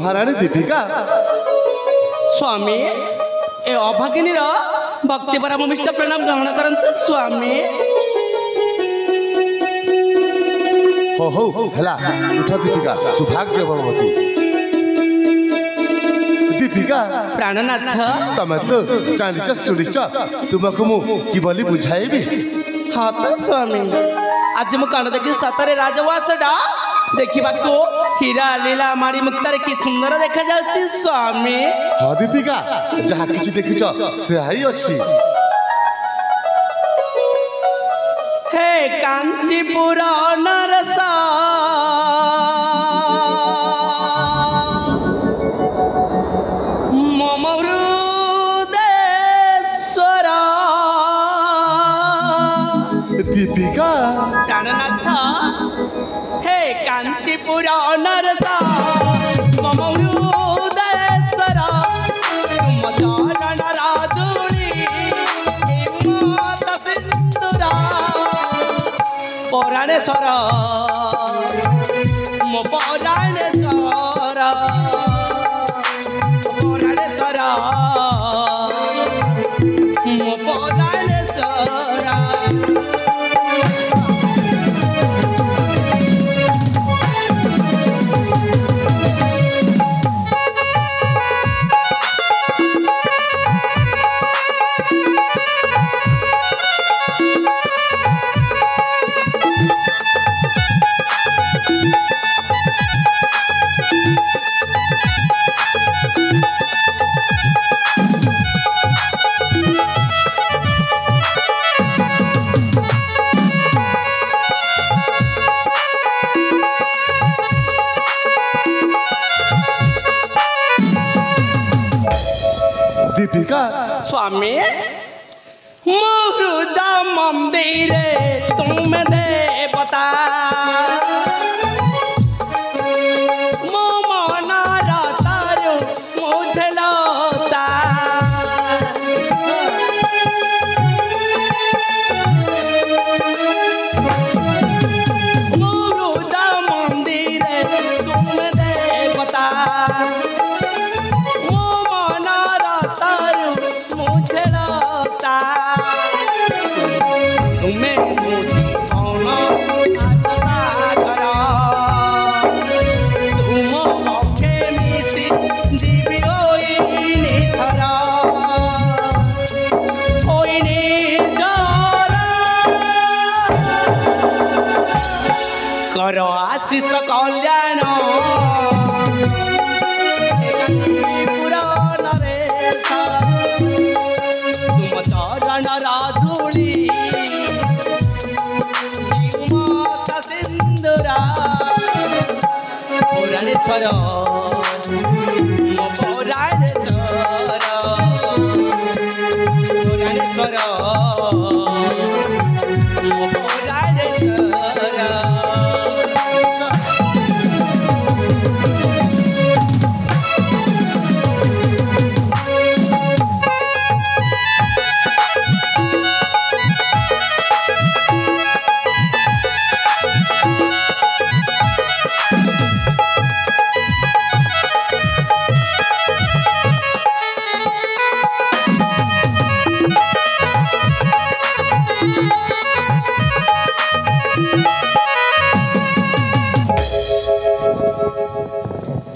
महाराणी दीपिका स्वामी ए अभागिनीर भक्ति परमिष्ट प्रणाम ग्रहण करंतु स्वामी। हो हला उठ दीपिका सौभाग्य भवती। दीपिका प्राणनाथ तमे तो जानिच सुनिच तुमको मु कि बोली बुझाइबी। हाँ तो स्वामी आज मु कान देखि सतरे राजवासडा देखा हीरा लीला माड़ी मुक्तार कि सुंदर देखा जाउची स्वामी। हाँ दीपिका जहाँ किसी देखिच से ही अच्छी। हे कांचीपुर नरसा दीपिका प्राणनाथ हे कांचीपुर नरसा मम हृदयेश्वर तुम चरण राजुली हिम्मत सिंधुरा पौराणेश्वर मो पौराणेश्वर पौराणेश्वर मो पौराणेश्वर। दीपिका स्वामी मुहूर्त मंदिर तुम देवता मो मन रातारू मुझे लता मुहूर्त मंदिर तुम देवता तुम्हें मुझे तुम पक्षे मिसी जीवी कर आशीष कल्याण तुम चरण राधुली सिंधुरा पौराणेश्वर पौराणेश्वर पौराणेश्वर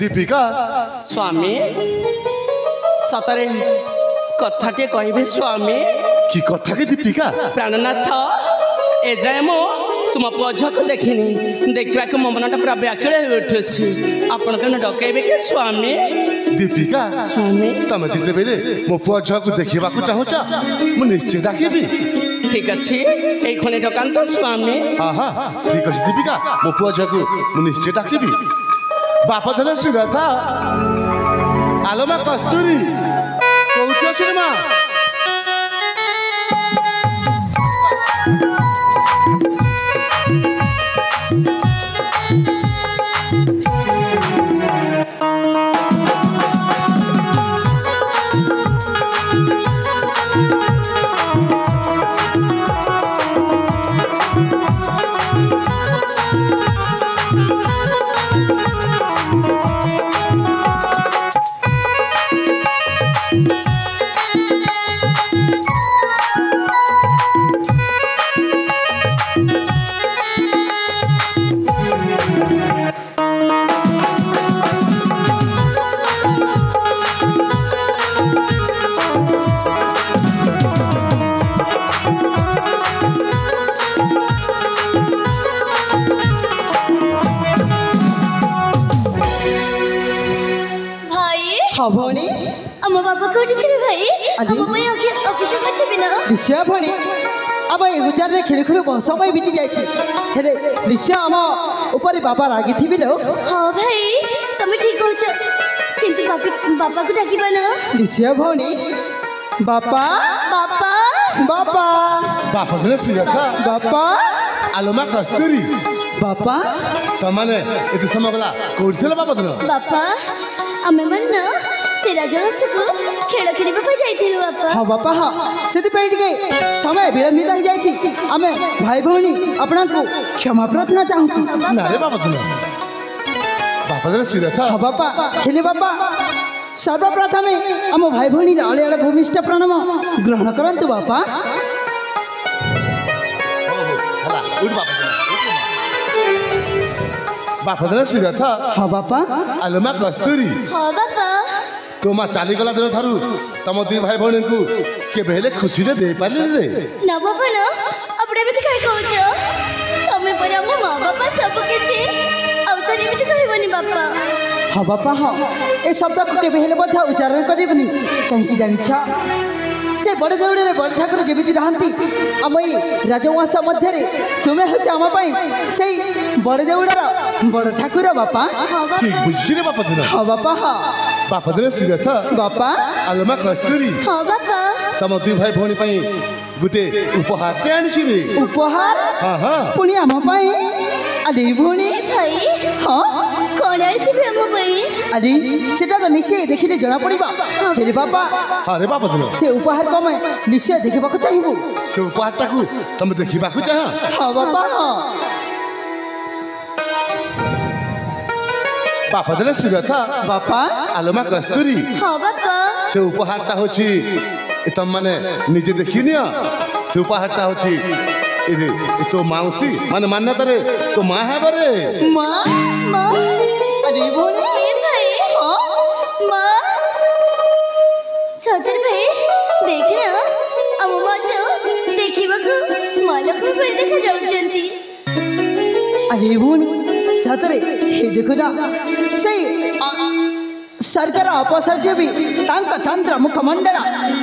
दीपिका स्वामी सतरे कथाटे कहबे स्वामी। कि कथा के दीपिका? प्राणनाथ ए जाए मो तुम पुओ झक देखिनी देखा कि मो मनटा पूरा व्याकुल हो उठुछि आपण कने डकेबे के स्वामी। दीपिका स्वामी तमे जिते बेले मो पुओ झक देखिबा को चाहूछ मु निश्चय डाकिबी। ठीक अछि एई खने डकांत स्वामी। हां हां ठीक अछि दीपिका मो पुओ झक मु निश्चय डाकिबी। बापा धन सुरथा आलोमा कस्तूरी कोउठी अछि मा? हाँ भौणी ଆମ ବାବା କୋଉଠି ଥିବେ ଭାଇ ଆମ ପାଇଁ ଅପେକ୍ଷା କରିଥିବେ ନା निश्चय भौणी आम ए उजार में खेल खेल बहुत समय बीती जाए हेले निश्चय आम ऊपर बाबा रागी थी लो ହଁ ଭାଇ ତମେ ଠିକ କହୁଛ କିନ୍ତୁ ବାପାକୁ ଡାକିବା ନା निश्चय भौणी बापा ବାପା बापा ବାପା ଦିନ ଶ୍ରୀରଥା बापा ଆଲୋମା କସ୍ତୁରୀ बापा ତମାନେ ଏତେ ସମୟ ଗଲା କୋଉଠି ଥିଲ ବାପା ଦିନ ବାପା ଆମେମାନେ ନା ସେ ରାଜହଂସକୁ ଖେଳ ଖେଳିବା ପାଇଁ ଯାଇଥିଲୁ ବାପା हाँ बापा हाँ से समय विलंबित हो जाए आम भाई भौणी अपना को क्षमा प्रार्थना चाहूँ ନାରେ ବାପା ଦିନ ଶ୍ରୀରଥା हाँ बापा हेले बापा सर्वप्रथम आम भाई भौणी अलियाड़ भूमिष्ठ प्रणाम ग्रहण करंतु बापा ହେଲା ଉଠ ବାପା ଦିନ ଶ୍ରୀରଥା हाँ बापा ଆଲୋମା କସ୍ତୁରୀ ହଁ ବାପା ତୋ ମା ଚାଲିଗଲା ଦିନ ଠାରୁ ତମ ଦି ଭାଇ ଭଉଣୀଙ୍କୁ କେବେ ହେଲେ ଖୁସିରେ ଦେଇପାରିଲେ ରେ ନା ବାପା ନା ଆପଣ ଏମିତି କାହିଁ କହୁଛ ତମେ ପରେ ଆମ ମା ବାପା ସବୁ କିଛି ଆଉ ଥରେ ଏମିତି କହିବନି ବାପା हाँ बापा हाँ ए शब्द को केबे हेले बधा उच्चारण करिबनी कहीं जानिछ से बड़ देउड़े रे बड़ ठाकुर जेबिति रहंती आम ए राजवंश मध्य रे तुमे हो आम पई सेई बड़ देउड़र बड़ ठाकुर बापा ହଁ ଠିକ ବାପା ବୁଝିଛି ରେ ବାପା ଦିନ हाँ बापा हाँ ବାପା ଦିନ ଶ୍ରୀରଥା बापा ଆଲୋମା କସ୍ତୁରୀ ହଁ ବାପା ତମ ଦି ଭାଇ ଭଉଣୀ ପାଇଁ ଗୋଟେ ଉପହାରଟେ ଆଣିଛି ରେ उपहार ହଁ ହଁ पुणी आम पई अली भौणी ଭାଇ हाँ କଣ ଆଣିଥିବେ ଆମ ପାଇଁ अली सेटा तो निश्चय देखिले जना पड़िबा हेले बापा ହଁ ରେ ବାପା ଦିନ से उपहार को मैं निश्चय देखिबाको चाहिबो ସେ ଉପହାରଟାକୁ ତମେ ଦେଖିବାକୁ ଚାହଁ हाँ बापा हाँ ବାପା ଦିନ ଶ୍ରୀରଥା बापा ଆଲୋମା କସ୍ତୁରୀ ହଁ ବାପା ସେ ଉପହାରଟା ହଉଛି ତମମାନେ ନିଜେ ଦେଖିନିଅ ସେ ଉପହାରଟା ହଉଛି ତୋ ମାଉସୀ ମାନେ ମାନ୍ୟତାରେ ତୋ ମା ହେବରେ माँ ମା अली भौणी ଏ ଭାଇ ମା ସଦର ଭାଇ ଦେଖିନା ଆମ ମା ତ ଦେଖିବାକୁ ମାଲକୁ ଭଳି ଦେଖାଯାଉଛନ୍ତି अली भौणी सतरे हे देखो ना से सरकार अपसर्य भी तांका चंद्र मुखमंडल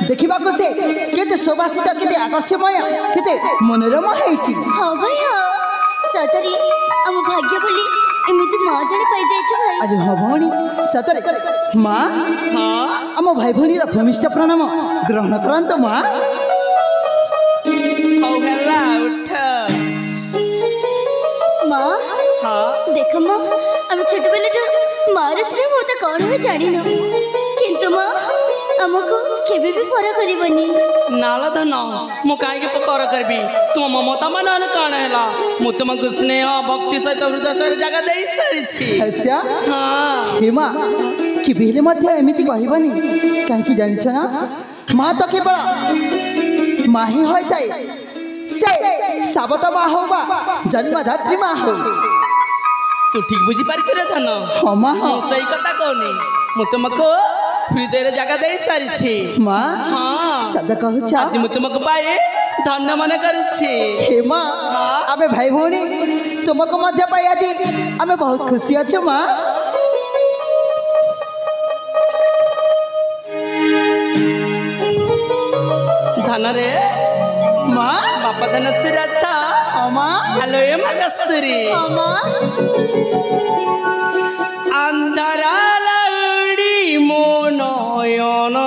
देखिबाको से केते शोभासित केते आकर्षमय केते मनोरम हेछि ହଁ ଭାଇ ହଁ ସତରେ ଆମ ଭାଗ୍ୟ ବୋଲି ଏମିତି ମା ଜଣେ ପାଇଯାଇଛୁ ଭାଇ अरे हो भौणी सतरे माँ हाँ आम भाई भौणीर भूमिष्ठ प्रणाम ग्रहण करंतु माँ ହଉ ହେଲା ଉଠ ମା ହଁ ଦେଖ ମା ଆମେ ଛୋଟବେଳଠୁ ମାର ସ୍ନେହ ତ କ'ଣ ହୁଏ ଜାଣିନୁ କିନ୍ତୁ ମା ଆମକୁ କେବେ ବି ପର କରିବନି ନାଳ ଧନ ମୁଁ କାହିଁକି କର କରିବି ତୁମ ମମତା ମାନ କ'ଣ ହେଲା ମୁଁ ତୁମକୁ ସ୍ନେହ ଭକ୍ତି ସହିତ ହୃଦୟ ସହିତ ଜାଗା ଦେଇ ସାରିଛି अच्छा ହଁ हे माँ कि बेले मध्य एमिति कहबनी कहीं जानिछ ना माँ तो केवल माँ ही होइताए से साबत माँ हो बा जन्मदात्री माँ हो ତୁ ଠିକ ବୁଝିପାରିଛୁ ରେ ଧନ हाँ माँ ମୁଁ ସେଇ କଥା କହୁନି ମୁଁ ତୁମକୁ ହୃଦୟରେ ଜାଗା ଦେଇ ସାରିଛି माँ ହଁ सदा कहूछ ଆଜି ମୁଁ ତୁମକୁ ପାଇ ଧନ୍ୟ ମନେ କରୁଛି हे माँ आमे भाई भौणी तुमको मध्य पाई आज आमे बहुत खुशी अच्छे माँ ଧନରେ माँ ବାପା ଧନ ଶ୍ରୀରଥ माँ ହ୍ୟାଲୋ ଏ ମା କସ୍ତୁରୀ ହଁ ମା ଅନ୍ଧାର ଲାଉଡ଼ି ମୋ ନୟନ